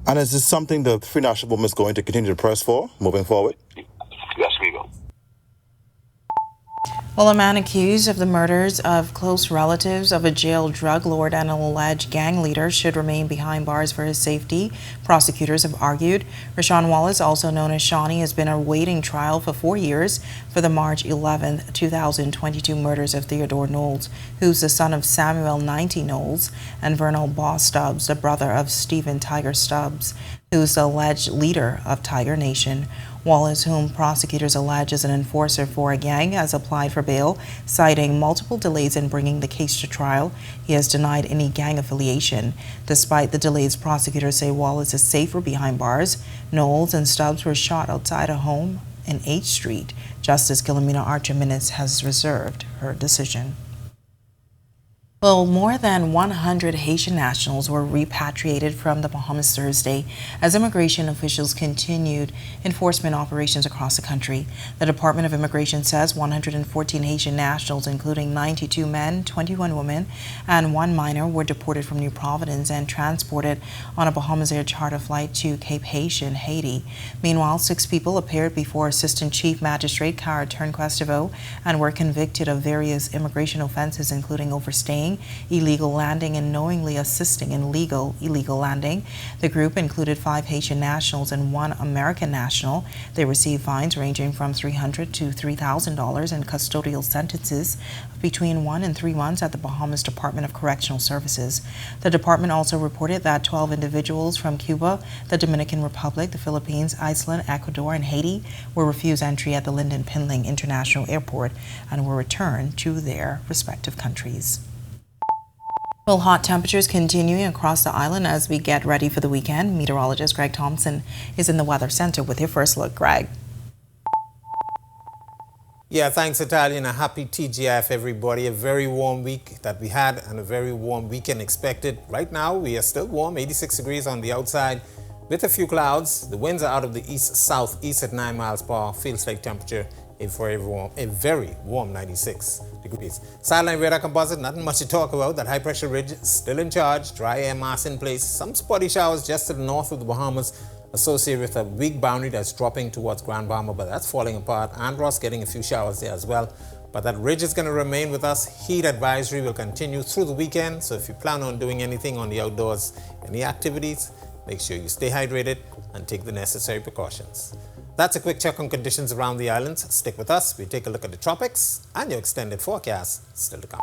[SPEAKER 15] And is this something the Free National Movement is going to continue to press for moving forward?
[SPEAKER 2] Yes, we will.
[SPEAKER 25] Well, a man accused of the murders of close relatives of a jailed drug lord and an alleged gang leader should remain behind bars for his safety, prosecutors have argued. Rashawn Wallace, also known as Shawnee, has been awaiting trial for 4 years for the March 11, 2022 murders of Theodore Knowles, who's the son of Samuel 90 Knowles, and Vernal Boss Stubbs, the brother of Stephen Tiger Stubbs, who's the alleged leader of Tiger Nation. Wallace, whom prosecutors allege is an enforcer for a gang, has applied for bail, citing multiple delays in bringing the case to trial. He has denied any gang affiliation. Despite the delays, prosecutors say Wallace is safer behind bars. Knowles and Stubbs were shot outside a home in 8th Street. Justice Gilomena Archimedes has reserved her decision. Well, more than 100 Haitian nationals were repatriated from the Bahamas Thursday as immigration officials continued enforcement operations across the country. The Department of Immigration says 114 Haitian nationals, including 92 men, 21 women, and 1 minor, were deported from New Providence and transported on a Bahamas Air charter flight to Cape Haitian, Haiti. Meanwhile, 6 people appeared before Assistant Chief Magistrate Cara Turnquestivo and were convicted of various immigration offenses, including overstaying, illegal landing, and knowingly assisting in illegal landing. The group included 5 Haitian nationals and 1 American national. They received fines ranging from $300 to $3,000 and custodial sentences of between 1 and 3 months at the Bahamas Department of Correctional Services. The department also reported that 12 individuals from Cuba, the Dominican Republic, the Philippines, Iceland, Ecuador, and Haiti were refused entry at the Lynden Pinling International Airport and were returned to their respective countries. Well, hot temperatures continuing across the island as we get ready for the weekend. Meteorologist Greg Thompson is in the Weather Center with your first look. Greg.
[SPEAKER 3] Yeah, thanks, Natalia, and a happy TGIF, everybody. A very warm week that we had and a very warm weekend expected. Right now, we are still warm, 86 degrees on the outside with a few clouds. The winds are out of the east-southeast at 9 miles per hour. Feels like temperature a very warm 96 degrees. Satellite radar composite, nothing much to talk about. That high pressure ridge is still in charge. Dry air mass in place. Some spotty showers just to the north of the Bahamas, associated with a weak boundary that's dropping towards Grand Bahama, but that's falling apart. Andros getting a few showers there as well. But that ridge is going to remain with us. Heat advisory will continue through the weekend. So if you plan on doing anything on the outdoors, any activities, make sure you stay hydrated and take the necessary precautions. That's a quick check on conditions around the islands. Stick with us. We take a look at the tropics and your extended forecast still to come.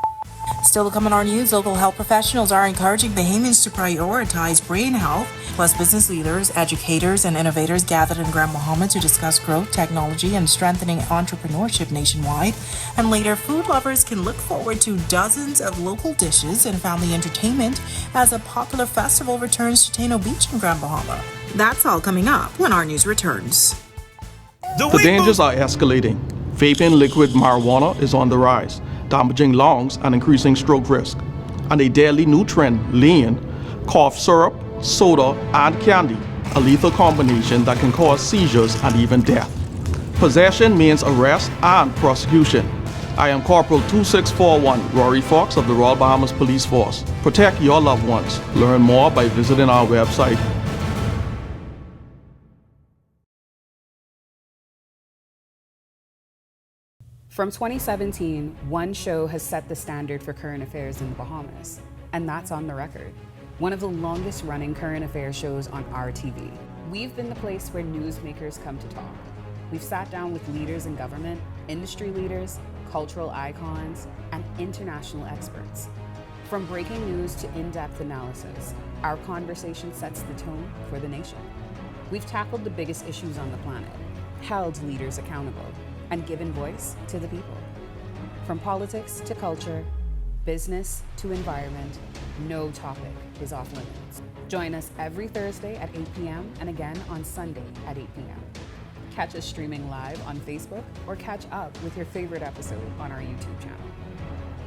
[SPEAKER 25] Still to come on our news, local health professionals are encouraging Bahamians to prioritize brain health. Plus, business leaders, educators, and innovators gathered in Grand Bahama to discuss growth, technology, and strengthening entrepreneurship nationwide. And later, food lovers can look forward to dozens of local dishes and family entertainment as a popular festival returns to Taino Beach in Grand Bahama. That's all coming up when our news returns.
[SPEAKER 14] The dangers are escalating. Vaping liquid marijuana is on the rise, damaging lungs and increasing stroke risk. And a deadly new trend, lean, cough syrup, soda, and candy, a lethal combination that can cause seizures and even death. Possession means arrest and prosecution. I am Corporal 2641 Rory Fox of the Royal Bahamas Police Force. Protect your loved ones. Learn more by visiting our website.
[SPEAKER 13] From 2017, one show has set the standard for current affairs in the Bahamas, and that's On the Record, one of the longest running current affairs shows on our TV. We've been the place where newsmakers come to talk. We've sat down with leaders in government, industry leaders, cultural icons, and international experts. From breaking news to in-depth analysis, our conversation sets the tone for the nation. We've tackled the biggest issues on the planet, held leaders accountable, and given voice to the people. From politics to culture, business to environment, no topic is off limits. Join us every Thursday at 8 p.m. and again on Sunday at 8 p.m. Catch us streaming live on Facebook or catch up with your favorite episode on our YouTube channel.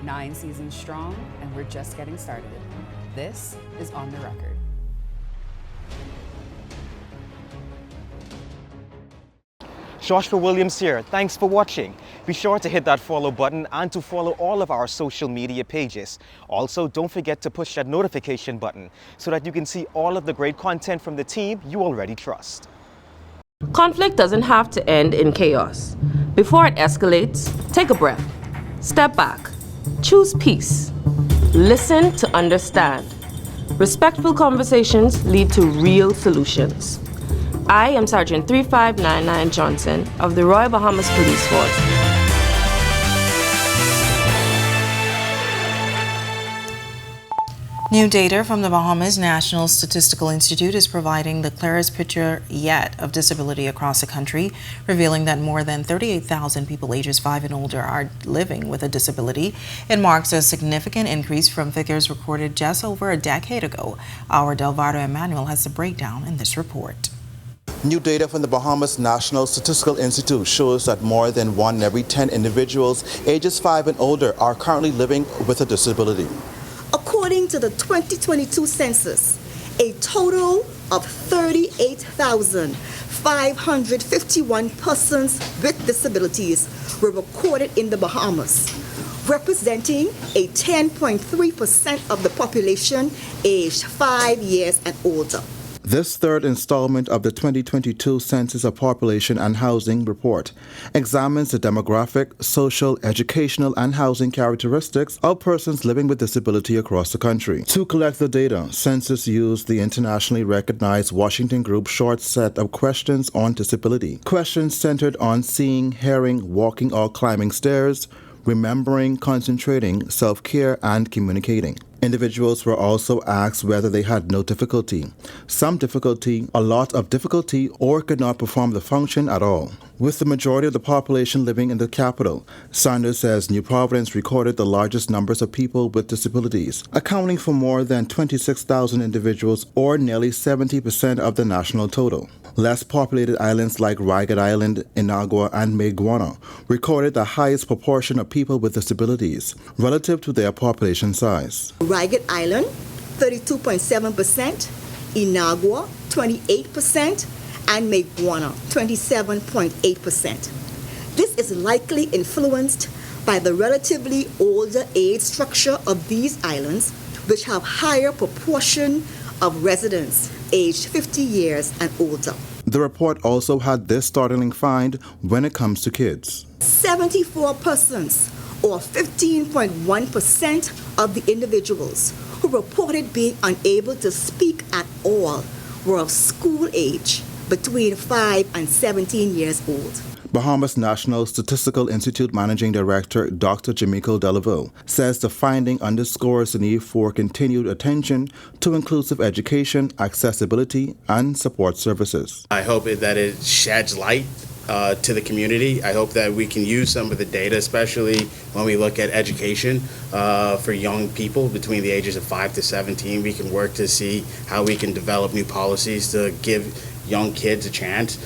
[SPEAKER 13] 9 seasons strong, and we're just getting started. This is On the Record.
[SPEAKER 4] Joshua Williams here. Thanks for watching. Be sure to hit that follow button and to follow all of our social media pages. Also, don't forget to push that notification button so that you can see all of the great content from the team you already trust.
[SPEAKER 6] Conflict doesn't have to end in chaos. Before it escalates, take a breath. Step back. Choose peace. Listen to understand. Respectful conversations lead to real solutions. I am Sergeant 3599 Johnson of the Royal Bahamas Police Force.
[SPEAKER 25] New data from the Bahamas National Statistical Institute is providing the clearest picture yet of disability across the country, revealing that more than 38,000 people ages 5 and older are living with a disability. It marks a significant increase from figures recorded just over a decade ago. Our Delvado Emmanuel has the breakdown in this report.
[SPEAKER 7] New data from the Bahamas National Statistical Institute shows that more than 1 in every 10 individuals ages 5 and older are currently living with a disability.
[SPEAKER 8] According to the 2022 census, a total of 38,551 persons with disabilities were recorded in the Bahamas, representing a 10.3% of the population aged 5 years and older.
[SPEAKER 7] This third installment of the 2022 Census of Population and Housing report examines the demographic, social, educational, and housing characteristics of persons living with disability across the country. To collect the data, Census used the internationally recognized Washington Group short set of questions on disability. Questions centered on seeing, hearing, walking or climbing stairs, remembering, concentrating, self-care, and communicating. Individuals were also asked whether they had no difficulty, some difficulty, a lot of difficulty, or could not perform the function at all. With the majority of the population living in the capital, Sanders says New Providence recorded the largest numbers of people with disabilities, accounting for more than 26,000 individuals, or nearly 70% of the national total. Less populated islands like Ragged Island, Inagua, and Maguana recorded the highest proportion of people with disabilities relative to their population size.
[SPEAKER 8] Ragged Island, 32.7%, Inagua, 28%, and Maguana, 27.8%. This is likely influenced by the relatively older age structure of these islands, which have higher proportion of residents aged 50 years and older.
[SPEAKER 7] The report also had this startling find when it comes to kids.
[SPEAKER 8] 74 persons, or 15.1% of the individuals who reported being unable to speak at all were of school age, between 5 and 17 years old.
[SPEAKER 7] Bahamas National Statistical Institute Managing Director Dr. Jamiko Delaville says the finding underscores the need for continued attention to inclusive education, accessibility, and support services.
[SPEAKER 9] I hope that it sheds light to the community. I hope that we can use some of the data, especially when we look at education for young people between the ages of 5 to 17. We can work to see how we can develop new policies to give young kids a chance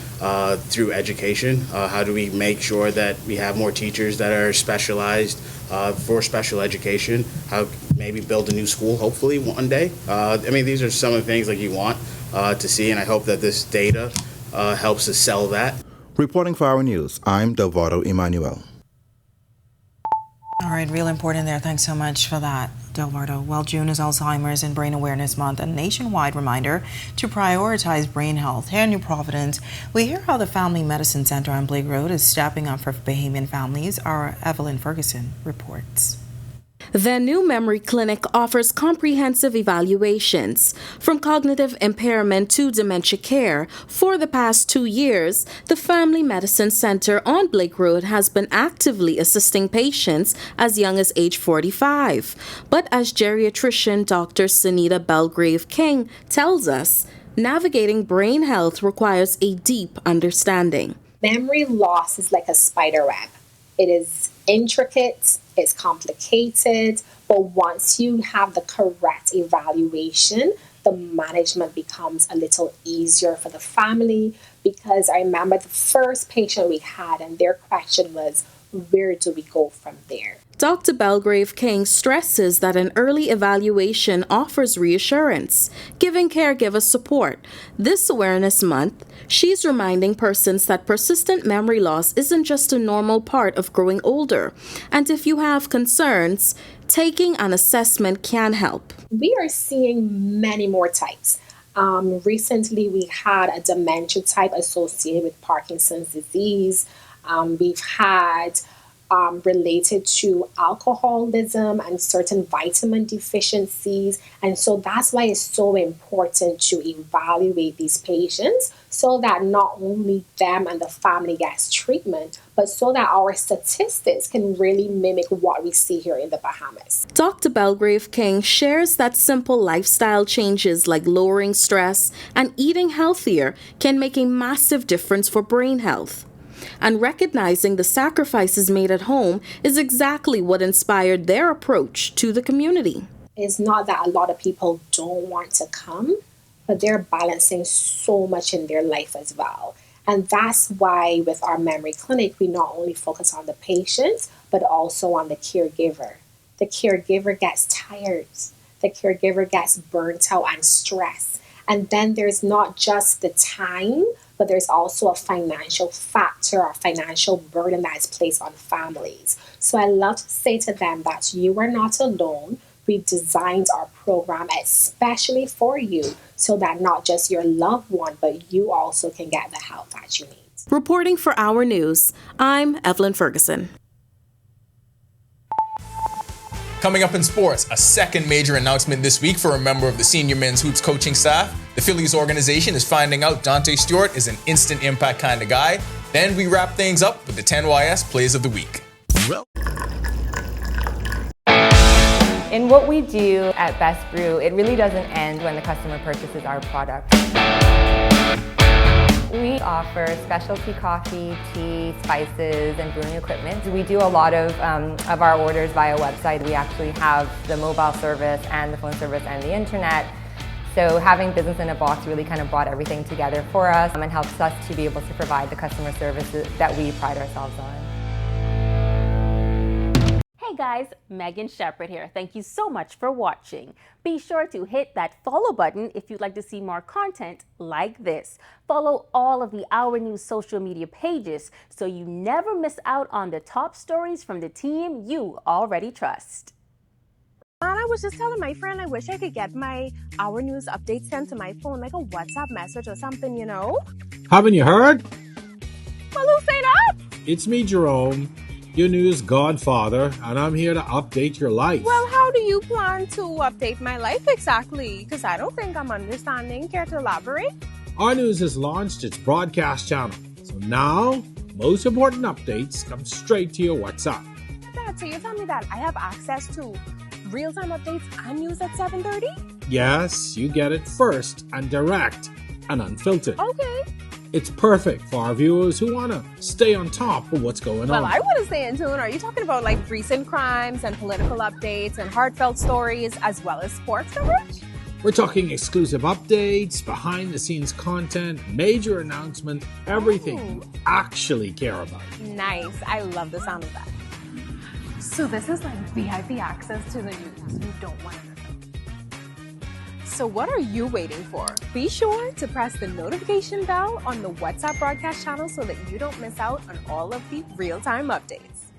[SPEAKER 9] through education. How do we make sure that we have more teachers that are specialized for special education? How maybe build a new school, hopefully one day. I mean, these are some of the things like you want to see, and I hope that this data helps us sell that.
[SPEAKER 7] Reporting for Our News, I'm Delvado Emmanuel.
[SPEAKER 25] All right, real important there. Thanks so much for that, Delvardo. Well, June is Alzheimer's and Brain Awareness Month, a nationwide reminder to prioritize brain health. Here in New Providence, we hear how the Family Medicine Center on Blake Road is stepping up for Bahamian families. Our Evelyn Ferguson reports.
[SPEAKER 10] Their new memory clinic offers comprehensive evaluations. From cognitive impairment to dementia care, for the past 2 years, the Family Medicine Center on Blake Road has been actively assisting patients as young as age 45. But as geriatrician Dr. Sunita Belgrave King tells us, navigating brain health requires a deep understanding.
[SPEAKER 12] Memory loss is like a spider web. It is intricate, it's complicated, but once you have the correct evaluation, the management becomes a little easier for the family, because I remember the first patient we had and their question was, where do we go from there?
[SPEAKER 10] Dr. Belgrave King stresses that an early evaluation offers reassurance, giving caregivers support. This Awareness Month, she's reminding persons that persistent memory loss isn't just a normal part of growing older. And if you have concerns, taking an assessment can help.
[SPEAKER 12] We are seeing many more types. Recently, we had a dementia type associated with Parkinson's disease. We've had related to alcoholism and certain vitamin deficiencies. And so that's why it's so important to evaluate these patients so that not only them and the family gets treatment, but so that our statistics can really mimic what we see here in the Bahamas.
[SPEAKER 10] Dr. Belgrave King shares that simple lifestyle changes like lowering stress and eating healthier can make a massive difference for brain health. And recognizing the sacrifices made at home is exactly what inspired their approach to the community.
[SPEAKER 12] It's not that a lot of people don't want to come, but they're balancing so much in their life as well. And that's why with our memory clinic, we not only focus on the patients, but also on the caregiver. The caregiver gets tired. The caregiver gets burnt out and stressed. And then there's not just the time, but there's also a financial factor or financial burden that is placed on families. So I love to say to them that you are not alone. We've designed our program especially for you so that not just your loved one, but you also can get the help that you need.
[SPEAKER 10] Reporting for Our News, I'm Evelyn Ferguson.
[SPEAKER 16] Coming up in sports, a second major announcement this week for a member of the senior men's hoops coaching staff. The Phillies organization is finding out Dante Stewart is an instant impact kind of guy. Then we wrap things up with the 10YS Plays of the Week.
[SPEAKER 17] In what we do at Best Brew, it really doesn't end when the customer purchases our product. We offer specialty coffee, tea, spices, and brewing equipment. We do a lot of our orders via website. We actually have the mobile service and the phone service and the internet. So having business in a box really kind of brought everything together for us and helps us to be able to provide the customer services that we pride ourselves on.
[SPEAKER 1] Hey guys, Megan Shepherd here. Thank you so much for watching. Be sure to hit that follow button if you'd like to see more content like this. Follow all of the Our News social media pages so you never miss out on the top stories from the team you already trust.
[SPEAKER 5] And I was just telling my friend I wish I could get my Our News updates sent to my phone, like a WhatsApp message or something, you know?
[SPEAKER 18] Haven't you heard?
[SPEAKER 5] Well, who say that?
[SPEAKER 18] It's me, Jerome, your news godfather, and I'm here to update your life.
[SPEAKER 5] Well, how do you plan to update my life exactly? Because I don't think I'm understanding. Care to elaborate?
[SPEAKER 18] Our News has launched its broadcast channel, so now most important updates come straight to your WhatsApp.
[SPEAKER 5] Dad, so you tell me that I have access to real-time updates and news at 7:30?
[SPEAKER 18] Yes, you get it first and direct and unfiltered.
[SPEAKER 5] Okay.
[SPEAKER 18] It's perfect for our viewers who want to stay on top of what's going on.
[SPEAKER 5] Well, I want to stay in tune. Are you talking about like recent crimes and political updates and heartfelt stories as well as sports coverage?
[SPEAKER 18] We're talking exclusive updates, behind-the-scenes content, major announcement, everything you actually care about.
[SPEAKER 5] Nice. I love the sound of that. So this is like VIP access to the news you don't want to miss out. So what are you waiting for? Be sure to press the notification bell on the WhatsApp broadcast channel so that you don't miss out on all of the real-time updates.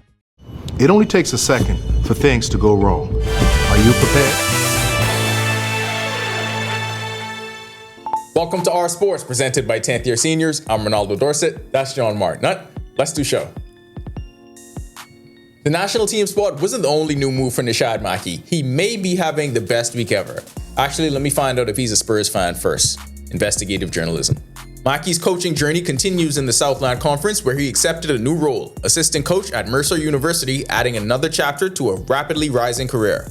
[SPEAKER 19] It only takes a second for things to go wrong. Are you prepared?
[SPEAKER 16] Welcome to Our Sports, presented by 10th year seniors. I'm Ronaldo Dorset. That's John Martinut. Let's do show. The national team spot wasn't the only new move for Nishad Maki. He may be having the best week ever. Actually, let me find out if he's a Spurs fan first. Investigative journalism. Maki's coaching journey continues in the Southland Conference, where he accepted a new role, assistant coach at Mercer University, adding another chapter to a rapidly rising career.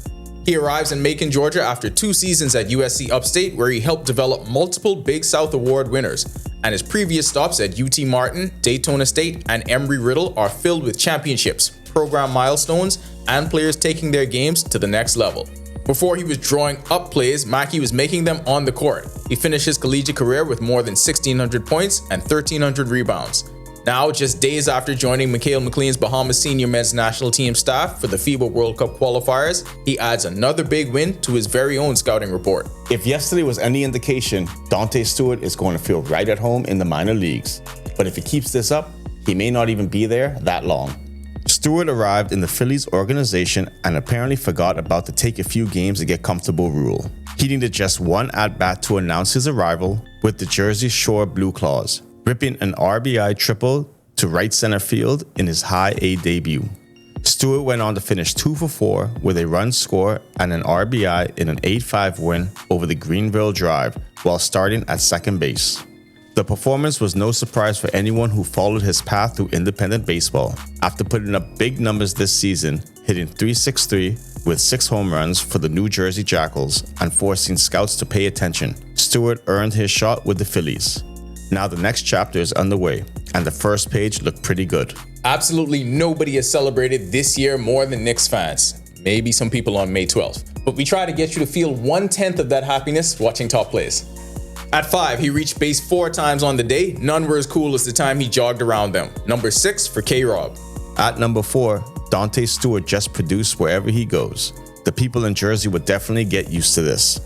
[SPEAKER 16] He arrives in Macon, Georgia after 2 seasons at USC Upstate, where he helped develop multiple Big South Award winners. And his previous stops at UT Martin, Daytona State, and Embry-Riddle are filled with championships, program milestones, and players taking their games to the next level. Before he was drawing up plays, Maki was making them on the court. He finished his collegiate career with more than 1,600 points and 1,300 rebounds. Now, just days after joining Mikhail McLean's Bahamas senior men's national team staff for the FIBA World Cup qualifiers, he adds another big win to his very own scouting report.
[SPEAKER 15] If yesterday was any indication, Dante Stewart is going to feel right at home in the minor leagues. But if he keeps this up, he may not even be there that long. Stewart arrived in the Phillies organization and apparently forgot about the take a few games to get comfortable rule. He needed just one at-bat to announce his arrival with the Jersey Shore Blue Claws, ripping an RBI triple to right center field in his high A debut. Stewart went on to finish 2 for 4 with a run score and an RBI in an 8-5 win over the Greenville Drive while starting at second base. The performance was no surprise for anyone who followed his path through independent baseball. After putting up big numbers this season, hitting .363 with 6 home runs for the New Jersey Jackals and forcing scouts to pay attention, Stewart earned his shot with the Phillies. Now the next chapter is underway, and the first page looked pretty good.
[SPEAKER 16] Absolutely nobody has celebrated this year more than Knicks fans. Maybe some people on May 12th. But we try to get you to feel 1/10 of that happiness watching top plays. At 5, he reached base 4 times on the day. None were as cool as the time he jogged around them. Number 6 for K-Rob.
[SPEAKER 15] At number 4, Dante Stewart just produced wherever he goes. The people in Jersey would definitely get used to this.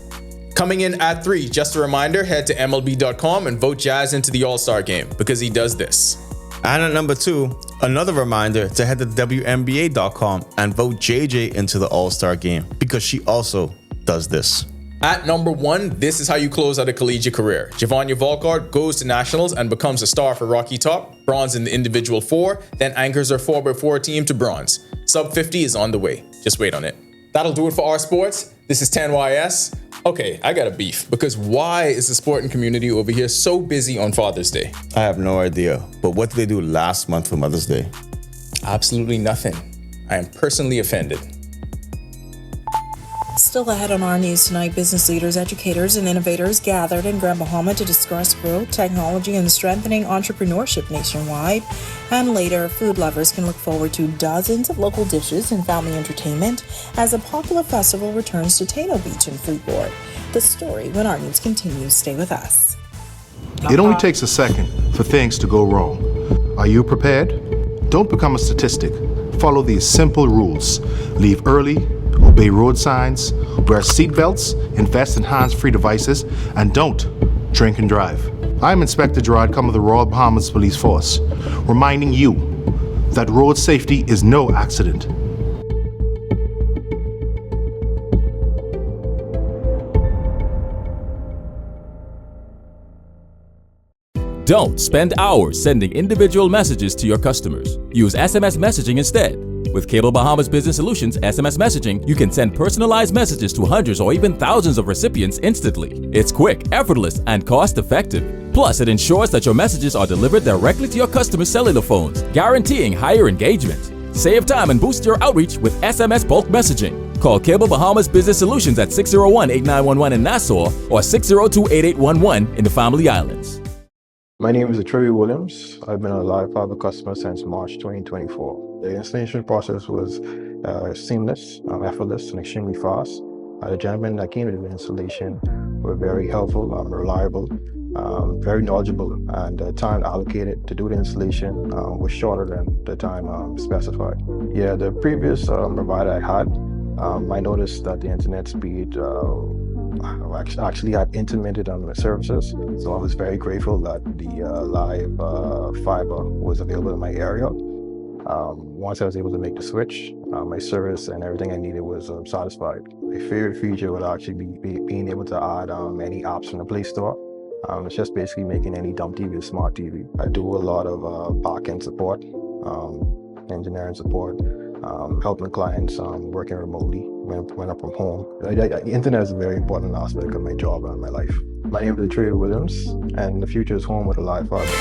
[SPEAKER 16] Coming in at 3, just a reminder, head to MLB.com and vote Jazz into the All-Star game, because he does this.
[SPEAKER 15] And at number 2, another reminder to head to WNBA.com and vote JJ into the All-Star game, because she also does this.
[SPEAKER 16] At number 1, this is how you close out a collegiate career. Javonia Volkart goes to Nationals and becomes a star for Rocky Top, bronze in the individual 4, then anchors her 4x4 team to bronze. Sub 50 is on the way. Just wait on it. That'll do it for Our Sports. This is 10YS. Okay, I got a beef, because why is the sporting community over here so busy on Father's Day?
[SPEAKER 15] I have no idea, but what did they do last month for Mother's Day?
[SPEAKER 16] Absolutely nothing. I am personally offended.
[SPEAKER 25] Still ahead on our news tonight, business leaders, educators, and innovators gathered in Grand Bahama to discuss growth, technology, and strengthening entrepreneurship nationwide. And later, food lovers can look forward to dozens of local dishes and family entertainment as a popular festival returns to Taino Beach in Freeport. The story when our news continues. Stay with us.
[SPEAKER 19] It only takes a second for things to go wrong. Are you prepared? Don't become a statistic. Follow these simple rules. Leave early, obey road signs, wear seatbelts, invest in hands-free devices, and don't drink and drive. I'm Inspector Gerard Cum of the Royal Bahamas Police Force, reminding you that road safety is no accident.
[SPEAKER 11] Don't spend hours sending individual messages to your customers. Use SMS messaging instead. With Cable Bahamas Business Solutions SMS messaging, you can send personalized messages to hundreds or even thousands of recipients instantly. It's quick, effortless, and cost-effective. Plus, it ensures that your messages are delivered directly to your customers' cellular phones, guaranteeing higher engagement. Save time and boost your outreach with SMS bulk messaging. Call Cable Bahamas Business Solutions at 601-8911 in Nassau or 602-8811 in the Family Islands.
[SPEAKER 21] My name is Trevor Williams. I've been a Live Fiber customer since March 2024. The installation process was seamless, effortless, and extremely fast. The gentlemen that came to the installation were very helpful, reliable, very knowledgeable, and the time allocated to do the installation was shorter than the time specified. Yeah, the previous provider I had, I noticed that the internet speed actually had intermittent on the services, so I was very grateful that the live fiber was available in my area. Once I was able to make the switch, my service and everything I needed was satisfied. My favorite feature would actually be being able to add any apps from the Play Store. It's just basically making any dumb TV a smart TV. I do a lot of back-end support, engineering support, helping clients working remotely when I'm from home. The internet is a very important aspect of my job and my life. My name is Trevor Williams, and the future is home with a live fiber.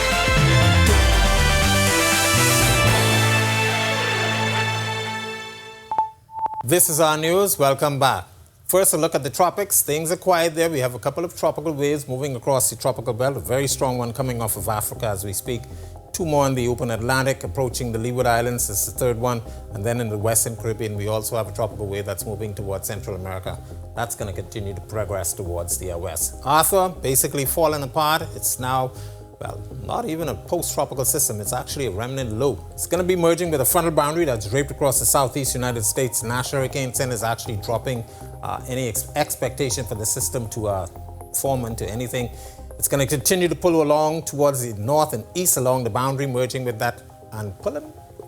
[SPEAKER 3] This is our news. Welcome back. First, a look at the tropics. Things are quiet there. We have a couple of tropical waves moving across the tropical belt. A very strong one coming off of Africa as we speak. Two more in the open Atlantic approaching the Leeward Islands. This is the third one. And then in the Western Caribbean, we also have a tropical wave that's moving towards Central America. That's going to continue to progress towards the west. Arthur basically falling apart. It's now, well, not even a post-tropical system. It's actually a remnant low. It's going to be merging with a frontal boundary that's draped across the southeast United States. National Hurricane Center is actually dropping any expectation for the system to form into anything. It's going to continue to pull along towards the north and east along the boundary, merging with that and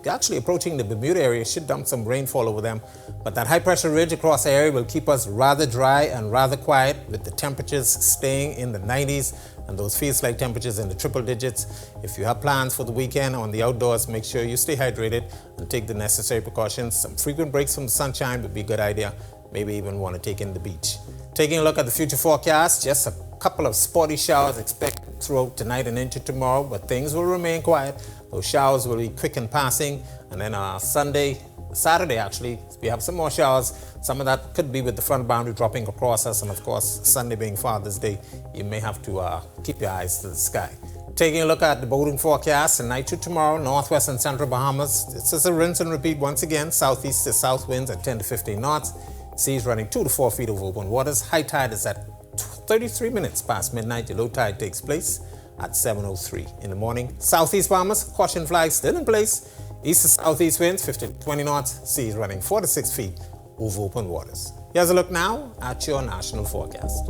[SPEAKER 3] actually approaching the Bermuda area. Should dump some rainfall over them. But that high pressure ridge across the area will keep us rather dry and rather quiet, with the temperatures staying in the 90s and those feels-like temperatures in the triple digits. If you have plans for the weekend on the outdoors, make sure you stay hydrated and take the necessary precautions. Some frequent breaks from the sunshine would be a good idea. Maybe even want to take in the beach. Taking a look at the future forecast, just a couple of spotty showers expected throughout tonight and into tomorrow, but things will remain quiet. Those showers will be quick in passing, and then Saturday actually, we have some more showers. Some of that could be with the front boundary dropping across us, and of course, Sunday being Father's Day, you may have to keep your eyes to the sky. Taking a look at the boating forecast, tonight to tomorrow, northwest and central Bahamas. It's just a rinse and repeat once again. Southeast to south winds at 10 to 15 knots. Seas running 2 to 4 feet over open waters. High tide is at 33 minutes past midnight. The low tide takes place at 7:03 in the morning. Southeast Bahamas, caution flag still in place. East to southeast winds 15 to 20 knots. Seas running 4 to 6 feet over open waters. Here's a look now at your national forecast.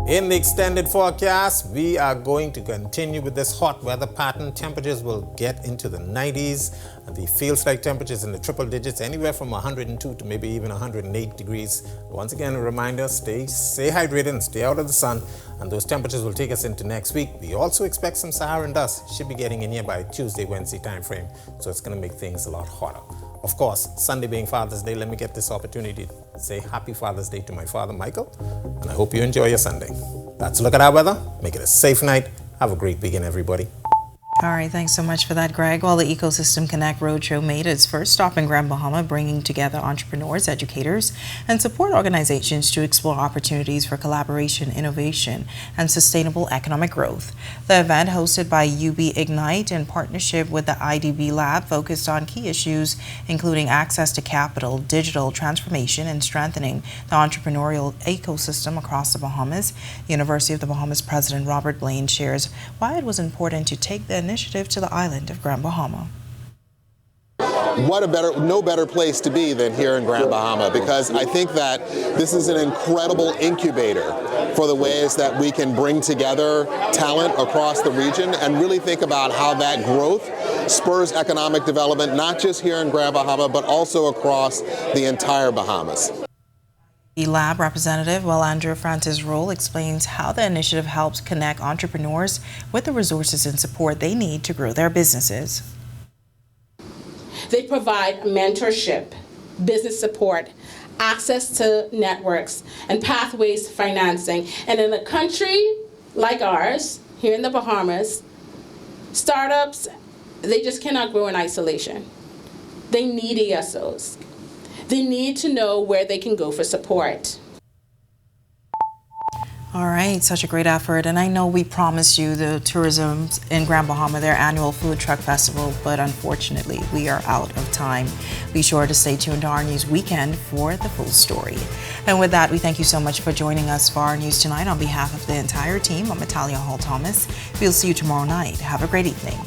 [SPEAKER 3] In the extended forecast, we are going to continue with this hot weather pattern. Temperatures will get into the 90s. The feels-like temperatures in the triple digits, anywhere from 102 to maybe even 108 degrees. Once again, a reminder, stay hydrated and stay out of the sun. And those temperatures will take us into next week. We also expect some Saharan dust. Should be getting in here by Tuesday, Wednesday timeframe. So it's going to make things a lot hotter. Of course, Sunday being Father's Day, let me get this opportunity to say Happy Father's Day to my father, Michael, and I hope you enjoy your Sunday. That's a look at our weather. Make it a safe night. Have a great weekend, everybody.
[SPEAKER 25] All right, thanks so much for that, Greg. Well, the Ecosystem Connect Roadshow made its first stop in Grand Bahama, bringing together entrepreneurs, educators, and support organizations to explore opportunities for collaboration, innovation, and sustainable economic growth. The event, hosted by UB Ignite in partnership with the IDB Lab, focused on key issues including access to capital, digital transformation, and strengthening the entrepreneurial ecosystem across the Bahamas. University of the Bahamas President Robert Blaine shares why it was important to take the initiative to the island of Grand Bahama.
[SPEAKER 2] No better place to be than here in Grand Bahama, because I think that this is an incredible incubator for the ways that we can bring together talent across the region and really think about how that growth spurs economic development, not just here in Grand Bahama, but also across the entire Bahamas.
[SPEAKER 25] The lab representative, Andrew Francis Roll, explains how the initiative helps connect entrepreneurs with the resources and support they need to grow their businesses.
[SPEAKER 20] They provide mentorship, business support, access to networks, and pathways to financing. And in a country like ours, here in the Bahamas, startups, they just cannot grow in isolation. They need ESOs. They need to know where they can go for support.
[SPEAKER 25] All right, such a great effort. And I know we promised you the tourism in Grand Bahama, their annual food truck festival, but unfortunately we are out of time. Be sure to stay tuned to Our News Weekend for the full story. And with that, we thank you so much for joining us for Our News Tonight. On behalf of the entire team, I'm Natalia Hall-Thomas. We'll see you tomorrow night. Have a great evening.